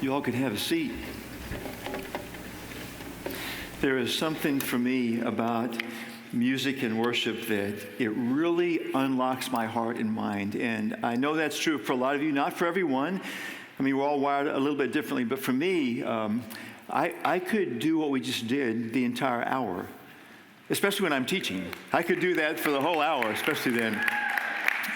You all could have a seat. There is something for me about music and worship that it really unlocks my heart and mind. And I know that's true for a lot of you, not for everyone. I mean, we're all wired a little bit differently. But for me, I could do what we just did the entire hour, especially when I'm teaching. I could do that for the whole hour, especially then.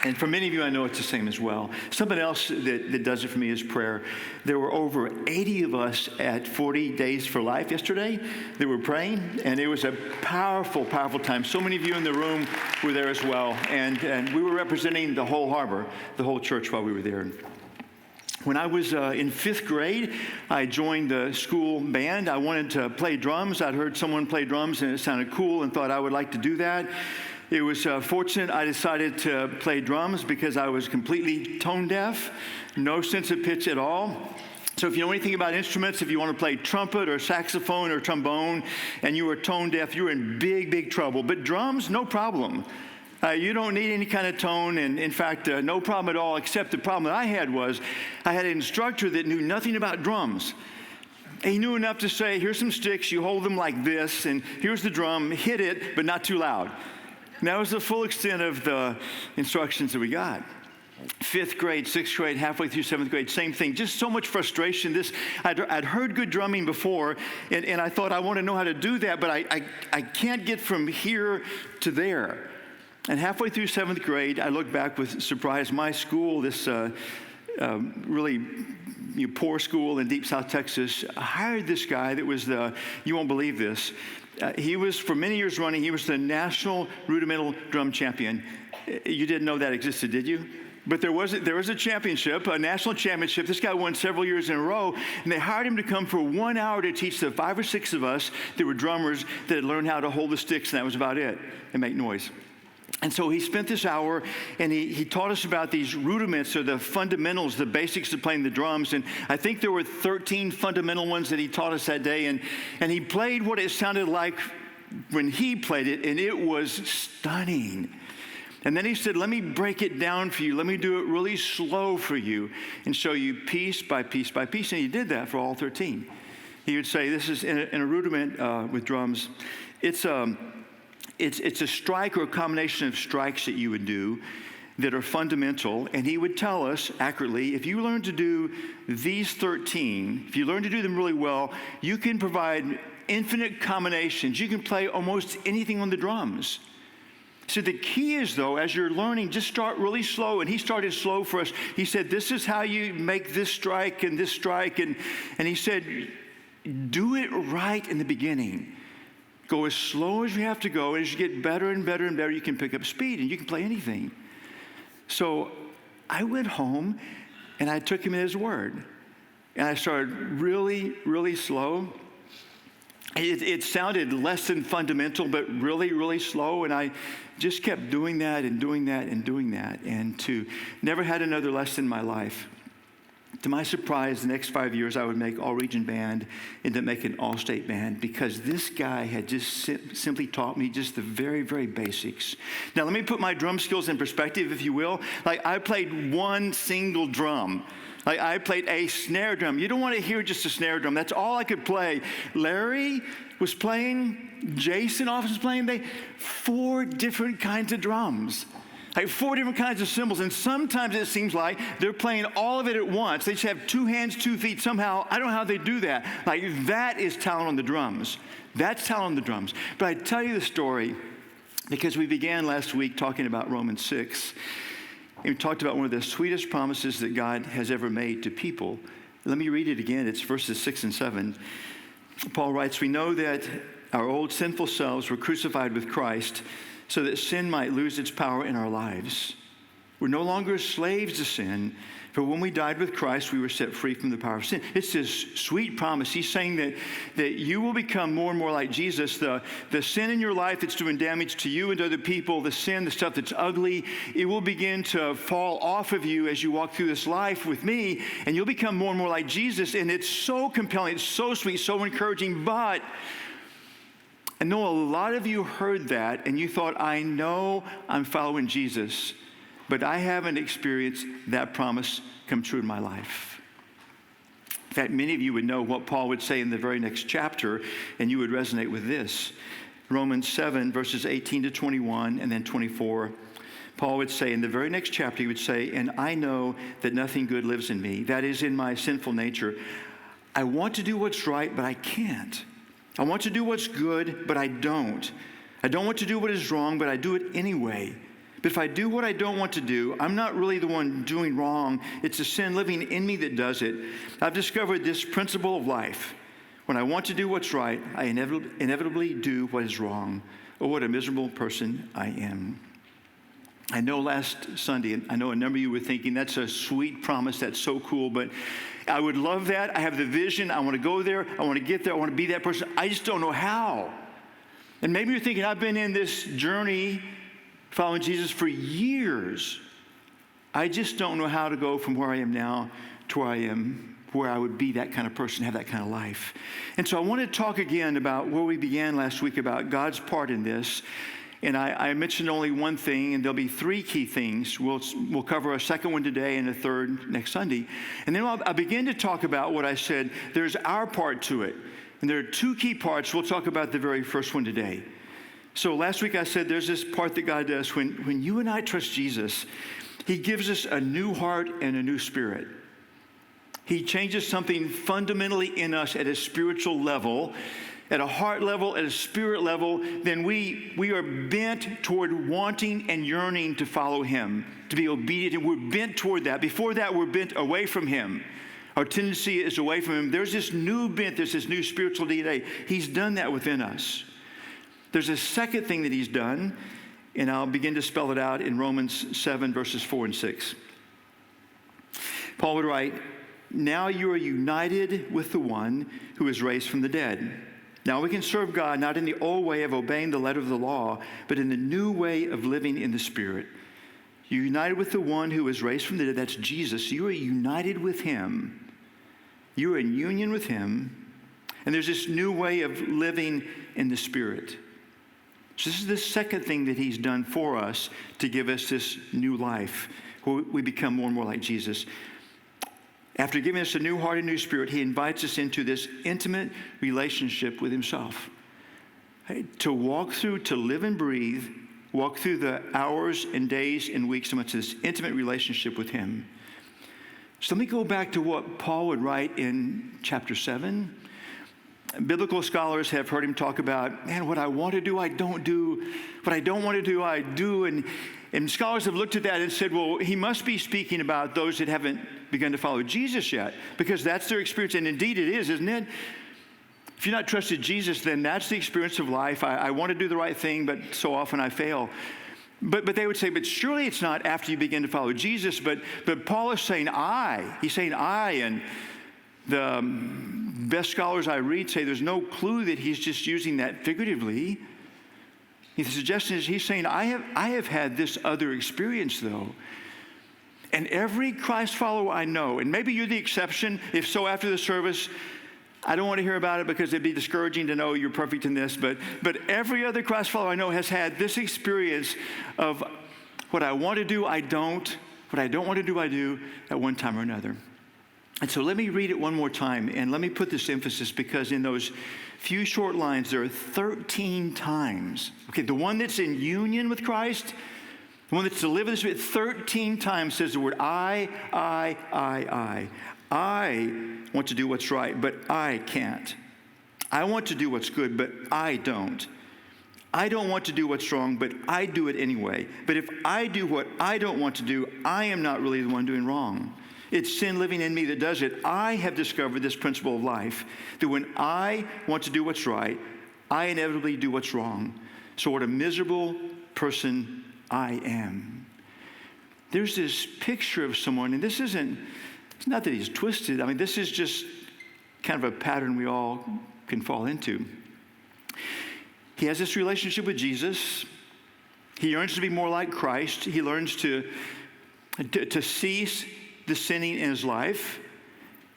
And for many of you, I know it's the same as well. Something else that does it for me is prayer. There were over 80 of us at 40 Days for Life yesterday that were praying, and it was a powerful, powerful time. So many of you in the room were there as well, and we were representing the whole harbor, the whole church while we were there. When I was in 5th grade, I joined the school band. I wanted to play drums. I'd heard someone play drums, and it sounded cool, and thought I would like to do that. It was fortunate I decided to play drums because I was completely tone deaf, no sense of pitch at all. So if you know anything about instruments, if you want to play trumpet or saxophone or trombone and you were tone deaf, you were in big, big trouble. But drums, no problem. You don't need any kind of tone, and in fact, no problem at all, except the problem that I had was I had an instructor that knew nothing about drums. He knew enough to say, here's some sticks, you hold them like this, and here's the drum, hit it, but not too loud. And that was the full extent of the instructions that we got. 5th grade, 6th grade, halfway through 7th grade, same thing. Just so much frustration. I'd heard good drumming before, and I thought I want to know how to do that, but I can't get from here to there. And halfway through 7th grade, I looked back with surprise. My school, this really poor school in deep South Texas, hired this guy that was you won't believe this, he was, for many years running, he was the national rudimental drum champion. You didn't know that existed, did you? But there was a championship, a national championship. This guy won several years in a row, and they hired him to come for 1 hour to teach the 5 or 6 of us that were drummers that had learned how to hold the sticks, and that was about it, and make noise. And so he spent this hour, and he taught us about these rudiments, or the fundamentals, the basics of playing the drums. And I think there were 13 fundamental ones that he taught us that day. And he played what it sounded like when he played it, and it was stunning. And then he said, let me break it down for you. Let me do it really slow for you and show you piece by piece by piece. And he did that for all 13. He would say, this is in a rudiment with drums. It's a strike or a combination of strikes that you would do that are fundamental. And he would tell us accurately, if you learn to do these 13, if you learn to do them really well, you can provide infinite combinations. You can play almost anything on the drums. So the key is, though, as you're learning, just start really slow. And he started slow for us. He said, this is how you make this strike and this strike. And he said, do it right in the beginning. Go as slow as you have to go. And as you get better and better and better, you can pick up speed and you can play anything. So I went home and I took him at his word. And I started really, really slow. It sounded less than fundamental, but really, really slow. And I just kept doing that and doing that and doing that. And never had another lesson in my life. To my surprise, the next 5 years, I would make all-region band and then make an all-state band because this guy had just simply taught me just the very, very basics. Now, let me put my drum skills in perspective, if you will. Like, I played one single drum. Like, I played a snare drum. You don't want to hear just a snare drum. That's all I could play. Larry was playing. Jason often was playing. 4 different kinds of drums. Like 4 different kinds of cymbals, and sometimes it seems like they're playing all of it at once. They just have 2 hands, 2 feet somehow. I don't know how they do that. Like, that is talent on the drums. That's talent on the drums. But I tell you the story because we began last week talking about Romans 6. And we talked about one of the sweetest promises that God has ever made to people. Let me read it again. It's verses 6 and 7. Paul writes, we know that our old sinful selves were crucified with Christ so that sin might lose its power in our lives. We're no longer slaves to sin, for when we died with Christ, we were set free from the power of sin. It's this sweet promise. He's saying that you will become more and more like Jesus. The sin in your life that's doing damage to you and to other people, the sin, the stuff that's ugly, it will begin to fall off of you as you walk through this life with me, and you'll become more and more like Jesus. And it's so compelling, it's so sweet, so encouraging, but I know a lot of you heard that and you thought, I know I'm following Jesus, but I haven't experienced that promise come true in my life. fact, many of you would know what Paul would say in the very next chapter, and you would resonate with this. Romans 7, verses 18 to 21, and then 24. Paul would say in the very next chapter, he would say, "And I know that nothing good lives in me, that is in my sinful nature. I want to do what's right, but I can't. I want to do what's good, but I don't. I don't want to do what is wrong, but I do it anyway. But if I do what I don't want to do, I'm not really the one doing wrong. It's the sin living in me that does it. I've discovered this principle of life. When I want to do what's right, I inevitably do what is wrong. Oh, what a miserable person I am." I know last Sunday, I know a number of you were thinking, that's a sweet promise, that's so cool, but I would love that. I have the vision. I want to go there. I want to get there. I want to be that person. I just don't know how. And maybe you're thinking, I've been in this journey following Jesus for years. I just don't know how to go from where I am now to where I would be that kind of person, have that kind of life. And so I want to talk again about where we began last week, about God's part in this. And I mentioned only one thing, and there'll be three key things. We'll cover a second one today and a third next Sunday. And then I'll begin to talk about what I said. There's our part to it. And there are two key parts. We'll talk about the very first one today. So last week I said there's this part that God does. When you and I trust Jesus, he gives us a new heart and a new spirit. He changes something fundamentally in us at a spiritual level, at a heart level, at a spirit level. Then we are bent toward wanting and yearning to follow him, to be obedient, and we're bent toward that. Before that, we're bent away from him. Our tendency is away from him. There's this new bent, there's this new spiritual DNA. He's done that within us. There's a second thing that he's done, and I'll begin to spell it out in Romans 7, verses 4 and 6. Paul would write, "Now you are united with the one who is raised from the dead. Now we can serve God not in the old way of obeying the letter of the law, but in the new way of living in the Spirit. You're united with the one who is raised from the dead." That's Jesus. You are united with him. You are in union with him. And there's this new way of living in the Spirit. So this is the second thing that he's done for us to give us this new life, where we become more and more like Jesus. After giving us a new heart and new spirit, he invites us into this intimate relationship with himself. To walk through, to live and breathe, walk through the hours and days and weeks into this intimate relationship with him. So let me go back to what Paul would write in chapter 7. Biblical scholars have heard him talk about, man, what I want to do, I don't do. What I don't want to do, I do. And scholars have looked at that and said, well, he must be speaking about those that haven't begun to follow Jesus yet, because that's their experience. And indeed it is, isn't it? If you're not trusted Jesus, then that's the experience of life. I want to do the right thing, but so often I fail. But they would say, but surely it's not after you begin to follow Jesus. But Paul is saying I. He's saying I. And the best scholars I read say there's no clue that he's just using that figuratively. The suggestion is he's saying, I have had this other experience, though. And every Christ follower I know, and maybe you're the exception. If so, after the service, I don't want to hear about it because it'd be discouraging to know you're perfect in this. But every other Christ follower I know has had this experience of what I want to do, I don't. What I don't want to do, I do at one time or another. And so let me read it one more time, and let me put this emphasis, because in those few short lines, there are 13 times. Okay, the one that's in union with Christ, the one that's to live in the Spirit, 13 times says the word I want to do what's right, but I can't. I want to do what's good, but I don't. I don't want to do what's wrong, but I do it anyway. But if I do what I don't want to do, I am not really the one doing wrong. It's sin living in me that does it. I have discovered this principle of life, that when I want to do what's right, I inevitably do what's wrong. So what a miserable person I am. There's this picture of someone, and it's not that he's twisted. I mean, this is just kind of a pattern we all can fall into. He has this relationship with Jesus. He yearns to be more like Christ. He learns to cease the sinning in his life.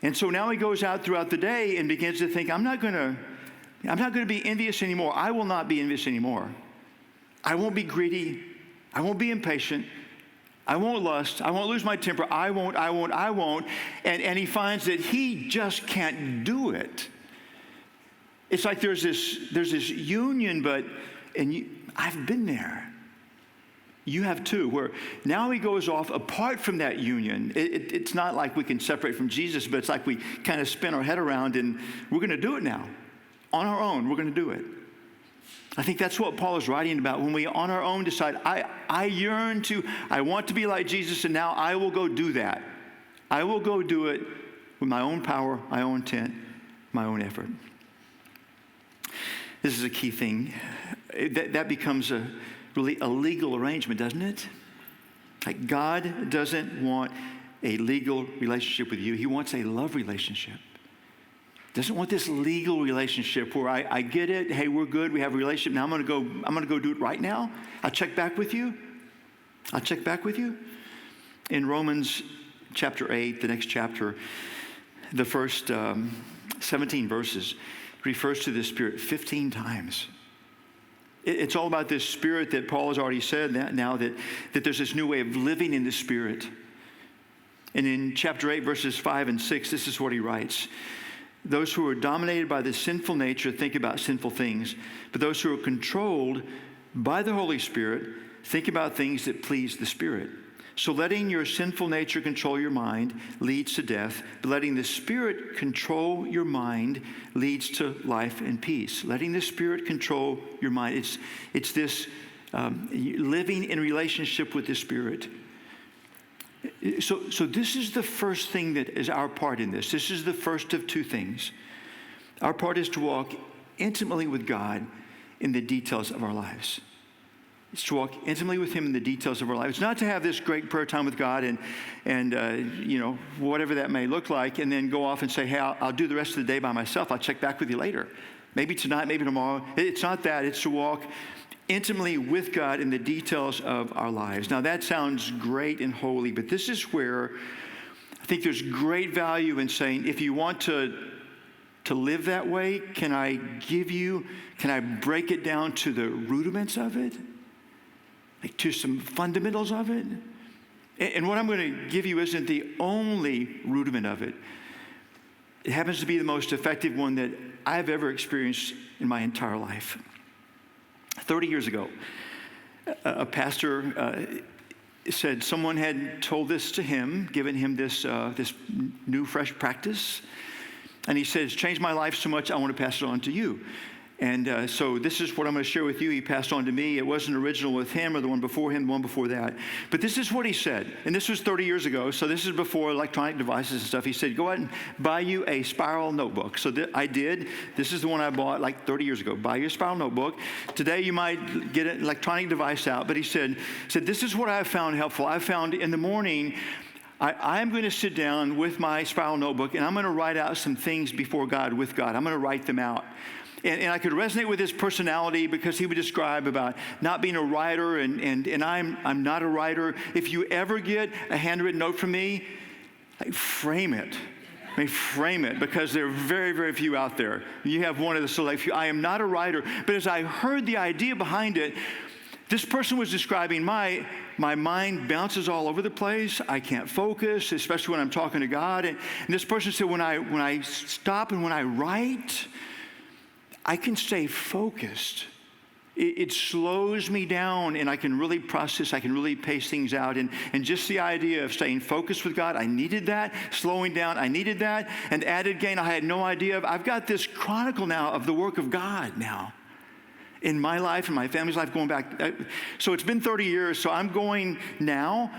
And so now he goes out throughout the day and begins to think, I'm not going to be envious anymore. I will not be envious anymore. I won't be greedy. I won't be impatient. I won't lust. I won't lose my temper. I won't. And he finds that he just can't do it. It's like there's this union, I've been there. You have too, where now he goes off apart from that union. It's not like we can separate from Jesus, but it's like we kind of spin our head around and we're going to do it now. On our own, we're going to do it. I think that's what Paul is writing about when we on our own decide, I want to be like Jesus, and now I will go do that. I will go do it with my own power, my own intent, my own effort. This is a key thing. That becomes really a legal arrangement, doesn't it? Like God doesn't want a legal relationship with you. He wants a love relationship. Doesn't want this legal relationship where I get it. Hey, we're good. We have a relationship. Now I'm going to go do it right now. I'll check back with you. In Romans chapter 8, the next chapter, the first 17 verses refers to the Spirit 15 times. It's all about this Spirit that Paul has already said now that there's this new way of living in the Spirit. And in chapter 8, verses 5 and 6, this is what he writes. Those who are dominated by the sinful nature think about sinful things, but those who are controlled by the Holy Spirit think about things that please the Spirit. So letting your sinful nature control your mind leads to death, but letting the Spirit control your mind leads to life and peace. Letting the Spirit control your mind. It's this living in relationship with the Spirit. So this is the first thing that is our part in this. This is the first of two things. Our part is to walk intimately with God in the details of our lives. It's to walk intimately with him in the details of our life. It's not to have this great prayer time with God and whatever that may look like, and then go off and say, hey, I'll do the rest of the day by myself. I'll check back with you later. Maybe tonight, maybe tomorrow. It's not that. It's to walk intimately with God in the details of our lives. Now, that sounds great and holy, but this is where I think there's great value in saying, if you want to live that way, can I break it down to the rudiments of it? Like to some fundamentals of it? And what I'm going to give you isn't the only rudiment of it. It happens to be the most effective one that I've ever experienced in my entire life. 30 years ago, a pastor said someone had told this to him, given him this new, fresh practice. And he said, it's changed my life so much, I want to pass it on to you. And so this is what I'm going to share with you. He passed on to me. It wasn't original with him or the one before him, the one before that. But this is what he said. And this was 30 years ago. So this is before electronic devices and stuff. He said, go out and buy you a spiral notebook. So I did. This is the one I bought like 30 years ago. Buy you a spiral notebook. Today you might get an electronic device out. But he said, this is what I have found helpful. I found in the morning, I'm going to sit down with my spiral notebook and I'm going to write out some things before God, with God. I'm going to write them out. And I could resonate with his personality because he would describe about not being a writer, and I'm not a writer. If you ever get a handwritten note from me, frame it. Frame it, because there are very, very few out there. You have one of the select few. I am not a writer, but as I heard the idea behind it, this person was describing my mind bounces all over the place. I can't focus, especially when I'm talking to God. And this person said, when I stop and when I write, I can stay focused. It slows me down, and I can really process, I can really pace things out. And just the idea of staying focused with God, I needed that. Slowing down, I needed that. And added gain, I had no idea of. I've got this chronicle now of the work of God now in my life and my family's life going back. So it's been 30 years, so I'm going now.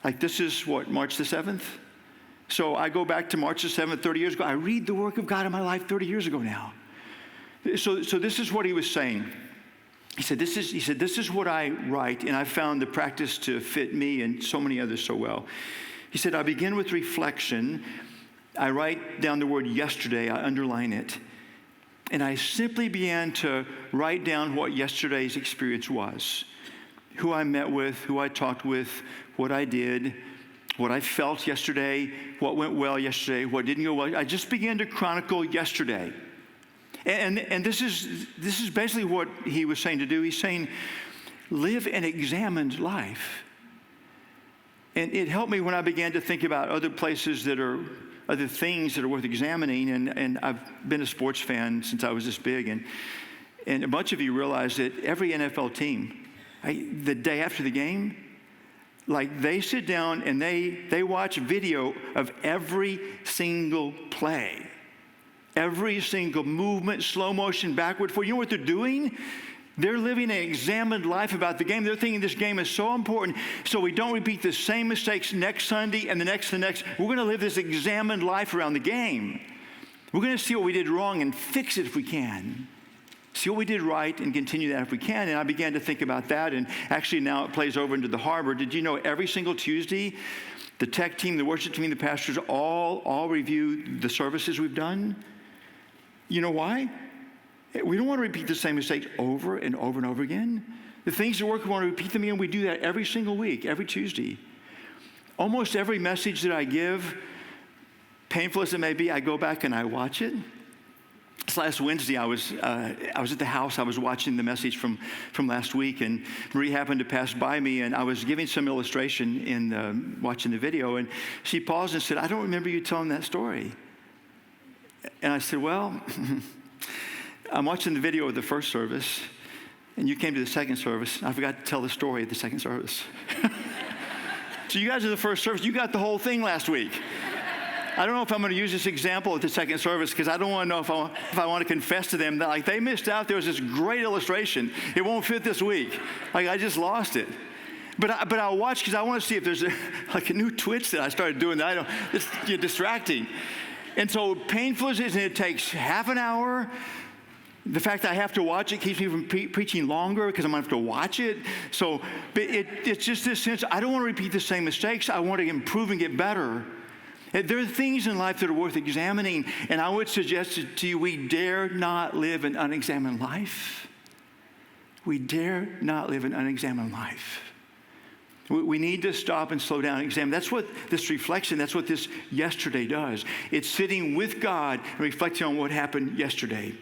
Like this is what, March the 7th? So I go back to March the 7th, 30 years ago. I read the work of God in my life 30 years ago now. So this is what he was saying. He said, this is what I write, and I found the practice to fit me and so many others so well. He said, I begin with reflection. I write down the word yesterday. I underline it. And I simply began to write down what yesterday's experience was. Who I met with, who I talked with, what I did, what I felt yesterday, what went well yesterday, what didn't go well. I just began to chronicle yesterday. And this is basically what he was saying to do. He's saying, live an examined life. And it helped me when I began to think about other places that are, other things that are worth examining. And I've been a sports fan since I was this big. And a bunch of you realize that every NFL team, the day after the game, like they sit down and they watch video of every single play, every single movement, slow motion, backward, forward. You know what they're doing? They're living an examined life about the game. They're thinking this game is so important so we don't repeat the same mistakes next Sunday and the next. We're going to live this examined life around the game. We're going to see what we did wrong and fix it if we can. See what we did right and continue that if we can. And I began to think about that. And actually now it plays over into the harbor. Did you know every single Tuesday, the tech team, the worship team, the pastors all review the services we've done? You know why? We don't want to repeat the same mistakes over and over and over again. The things that work, we want to repeat them again. We do that every single week, every Tuesday. Almost every message that I give, painful as it may be, I go back and I watch it. This last Wednesday, I was at the house. I was watching the message from last week, and Marie happened to pass by me, and I was giving some illustration in watching the video, and she paused and said, "I don't remember you telling that story." And I said, "Well, I'm watching the video of the first service, and you came to the second service. I forgot to tell the story of the second service." So you guys are the first service. You got the whole thing last week. I don't know if I'm going to use this example at the second service because I don't want to know if I want to confess to them that like they missed out. There was this great illustration. It won't fit this week. Like I just lost it. But I'll watch because I want to see if there's a new twitch that I started doing that it's distracting. And so painful as it is, and it takes half an hour. The fact that I have to watch it keeps me from preaching longer because I'm going to have to watch it. So it's just this sense, I don't want to repeat the same mistakes. I want to improve and get better. There are things in life that are worth examining, and I would suggest to you, we dare not live an unexamined life. We dare not live an unexamined life. We need to stop and slow down and examine. That's what this reflection, that's what this yesterday does. It's sitting with God and reflecting on what happened yesterday.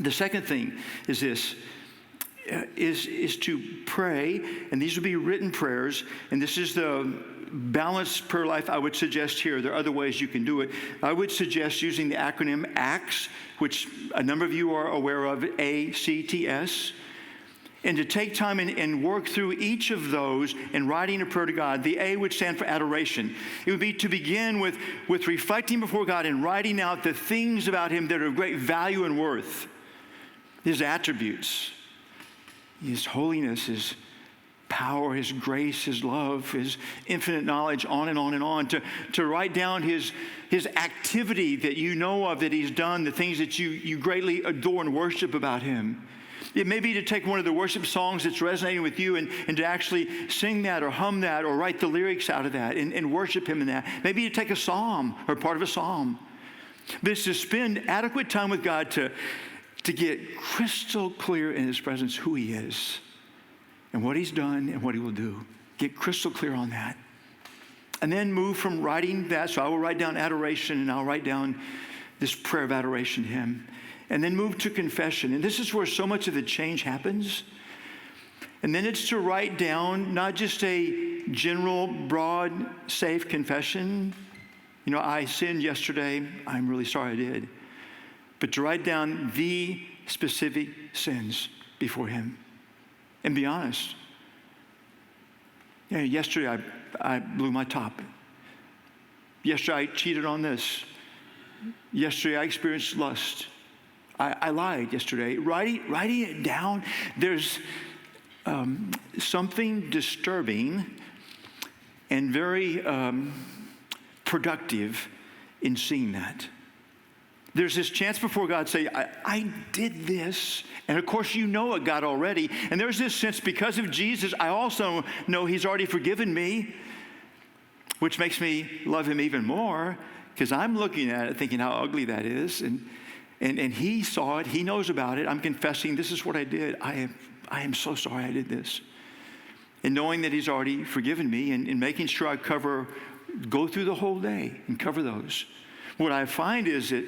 The second thing is this, is to pray, and these would be written prayers, and this is the balanced prayer life I would suggest here. There are other ways you can do it. I would suggest using the acronym ACTS, which a number of you are aware of, ACTS, and to take time and work through each of those and writing a prayer to God. The A would stand for adoration. It would be to begin with reflecting before God and writing out the things about Him that are of great value and worth. His attributes, His holiness, His power, His grace, His love, His infinite knowledge, on and on and on. To write down His activity that you know of that He's done, the things that you greatly adore and worship about Him. It may be to take one of the worship songs that's resonating with you and to actually sing that or hum that or write the lyrics out of that and worship Him in that. Maybe to take a psalm or part of a psalm. But it's to spend adequate time with God to get crystal clear in His presence who He is and what He's done and what He will do. Get crystal clear on that. And then move from writing that. So I will write down adoration, and I'll write down this prayer of adoration to Him. And then move to confession. And this is where so much of the change happens. And then it's to write down not just a general, broad, safe confession. You know, I sinned yesterday. I'm really sorry I did. But to write down the specific sins before Him. And be honest. Yeah, yesterday I blew my top. Yesterday I cheated on this. Yesterday I experienced lust. I lied yesterday. Writing it down, there's something disturbing and very productive in seeing that. There's this chance before God say, I did this. And of course you know it, God, already. And there's this sense because of Jesus, I also know He's already forgiven me, which makes me love Him even more because I'm looking at it thinking how ugly that is. And He saw it. He knows about it. I'm confessing this is what I did. I am so sorry I did this. And knowing that He's already forgiven me and making sure I go through the whole day and cover those. What I find is that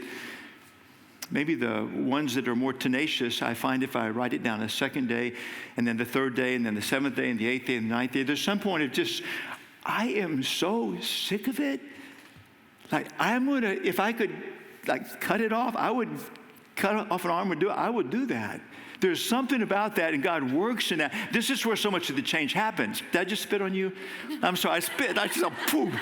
maybe the ones that are more tenacious, I find if I write it down a second day, and then the third day, and then the seventh day, and the eighth day, and the ninth day, there's some point of just, I am so sick of it. Like, if I could cut it off, I would cut off an arm and do it. I would do that. There's something about that, and God works in that. This is where so much of the change happens. Did I just spit on you? I'm sorry, I spit. I just, boom.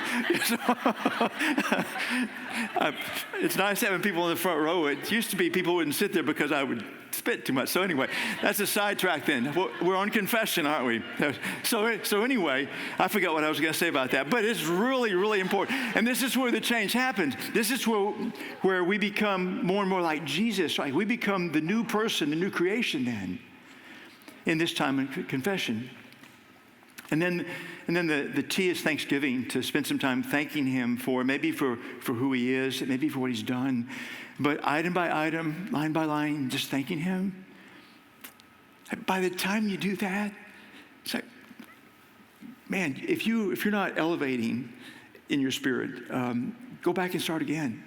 It's nice having people in the front row. It used to be people wouldn't sit there because I would spit too much. So anyway, that's a sidetrack then. We're on confession, aren't we? So anyway, I forgot what I was going to say about that. But it's really, really important. And this is where the change happens. This is where we become more and more like Jesus. Right? We become the new person, the new creation then, in this time of confession. And then the T is thanksgiving, to spend some time thanking him for who he is, maybe for what he's done. But item by item, line by line, just thanking him. By the time you do that, it's like, man, if you're not elevating in your spirit, go back and start again.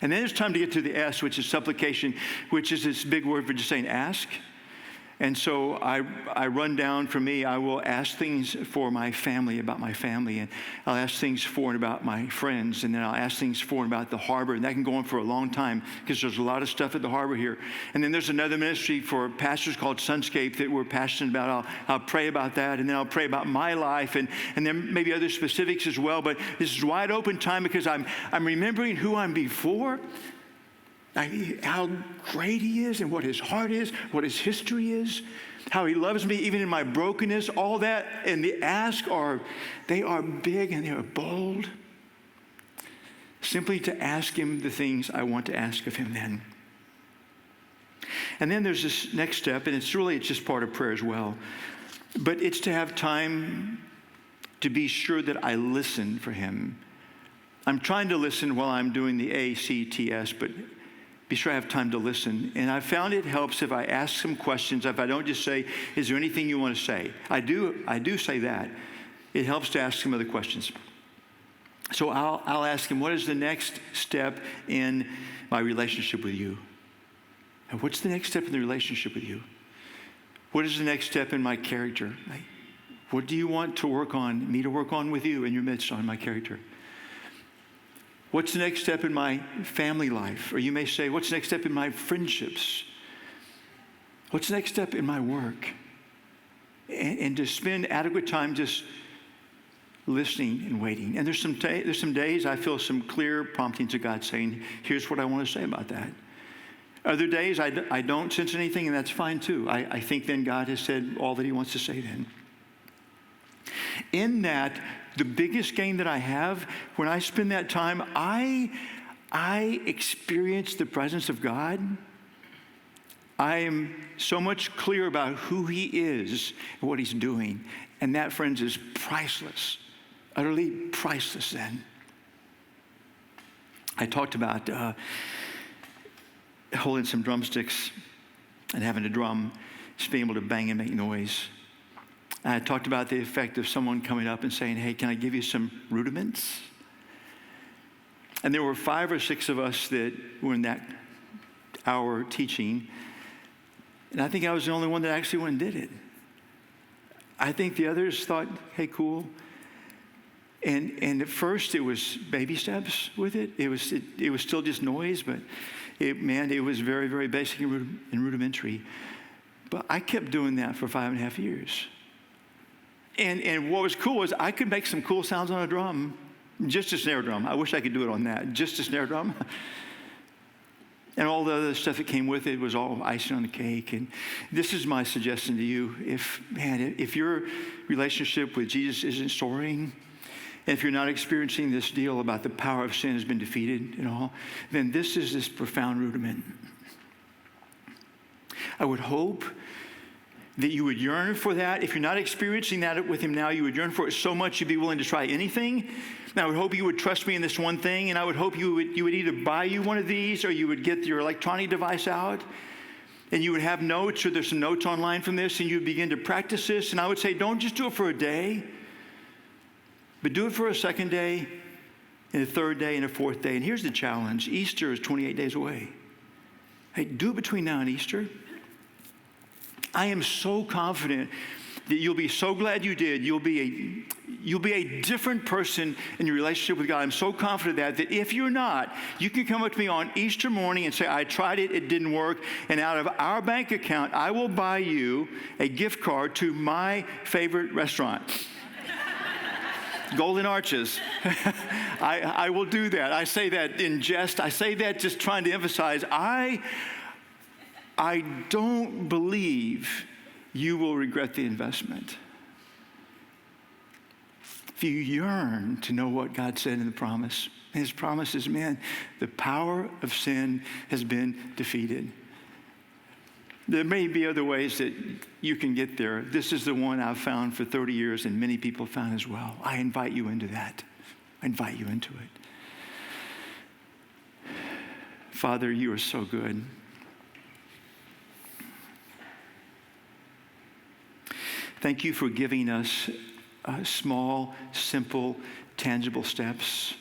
And then it's time to get to the S, which is supplication, which is this big word for just saying ask. And so I run down, for me, I will ask things for my family, about my family, and I'll ask things for and about my friends, and then I'll ask things for and about the harbor, and that can go on for a long time because there's a lot of stuff at the harbor here. And then there's another ministry for pastors called Sunscape that we're passionate about. I'll pray about that, and then I'll pray about my life, and then maybe other specifics as well. But this is wide open time because I'm remembering who I'm before, how great he is and what his heart is, what his history is, how he loves me even in my brokenness, all that. And the ask they are big and they are bold. Simply to ask him the things I want to ask of him then. And then there's this next step, and it's just part of prayer as well. But it's to have time to be sure that I listen for him. I'm trying to listen while I'm doing the ACTS, but be sure I have time to listen. And I found it helps if I ask some questions, if I don't just say, is there anything you want to say? I do say that. It helps to ask some other questions. So I'll ask him, what is the next step in my relationship with you? And what's the next step in the relationship with you? What is the next step in my character? What do you want me to work on with you in your midst on my character? What's the next step in my family life? Or you may say, what's the next step in my friendships? What's the next step in my work? And to spend adequate time just listening and waiting. And there's some days I feel some clear promptings of God saying, here's what I want to say about that. Other days I don't sense anything, and that's fine too. I think then God has said all that he wants to say then. In that, the biggest gain that I have, when I spend that time, I experience the presence of God. I am so much clear about who he is and what he's doing. And that, friends, is priceless, utterly priceless then. I talked about holding some drumsticks and having a drum, just being able to bang and make noise. I talked about the effect of someone coming up and saying, hey, can I give you some rudiments? And there were 5 or 6 of us that were in that hour teaching. And I think I was the only one that actually went and did it. I think the others thought, hey, cool. And at first it was baby steps with it. It was still just noise, but it was very, very basic and rudimentary. But I kept doing that for 5.5 years. And what was cool was I could make some cool sounds on a drum, just a snare drum. I wish I could do it on that, just a snare drum. And all the other stuff that came with it was all icing on the cake. And this is my suggestion to you. If your relationship with Jesus isn't soaring, and if you're not experiencing this deal about the power of sin has been defeated and all, then this is this profound rudiment. I would hope that you would yearn for that. If you're not experiencing that with him now, you would yearn for it so much you'd be willing to try anything. And I would hope you would trust me in this one thing, and I would hope you would either buy you one of these or you would get your electronic device out, and you would have notes, or there's some notes online from this, and you would begin to practice this. And I would say, don't just do it for a day, but do it for a second day, and a third day, and a fourth day. And here's the challenge. Easter is 28 days away. Hey, do it between now and Easter. I am so confident that you'll be so glad you did. You'll be a different person in your relationship with God. I'm so confident of that if you're not, you can come up to me on Easter morning and say, I tried it, it didn't work, and out of our bank account, I will buy you a gift card to my favorite restaurant. Golden Arches. I will do that. I say that in jest. I say that just trying to emphasize, I don't believe you will regret the investment. If you yearn to know what God said in the promise, his promise is, man, the power of sin has been defeated. There may be other ways that you can get there. This is the one I've found for 30 years, and many people found as well. I invite you into that. I invite you into it. Father, you are so good. Thank you for giving us small, simple, tangible steps.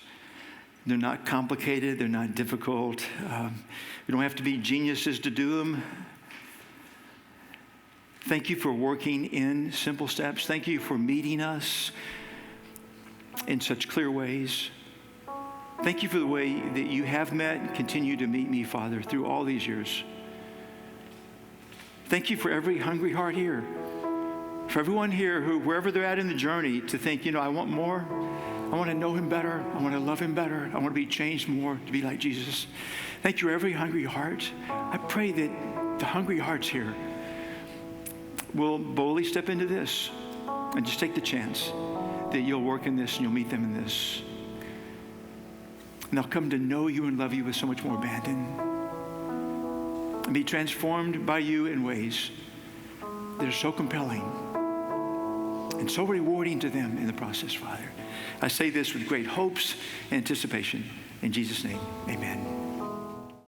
They're not complicated. They're not difficult. We don't have to be geniuses to do them. Thank you for working in simple steps. Thank you for meeting us in such clear ways. Thank you for the way that you have met and continue to meet me, Father, through all these years. Thank you for every hungry heart here. For everyone here who, wherever they're at in the journey, to think, I want more. I want to know him better. I want to love him better. I want to be changed more to be like Jesus. Thank you for every hungry heart. I pray that the hungry hearts here will boldly step into this and just take the chance that you'll work in this and you'll meet them in this. And they'll come to know you and love you with so much more abandon and be transformed by you in ways that are so compelling and so rewarding to them in the process, Father. I say this with great hopes and anticipation. In Jesus' name, amen.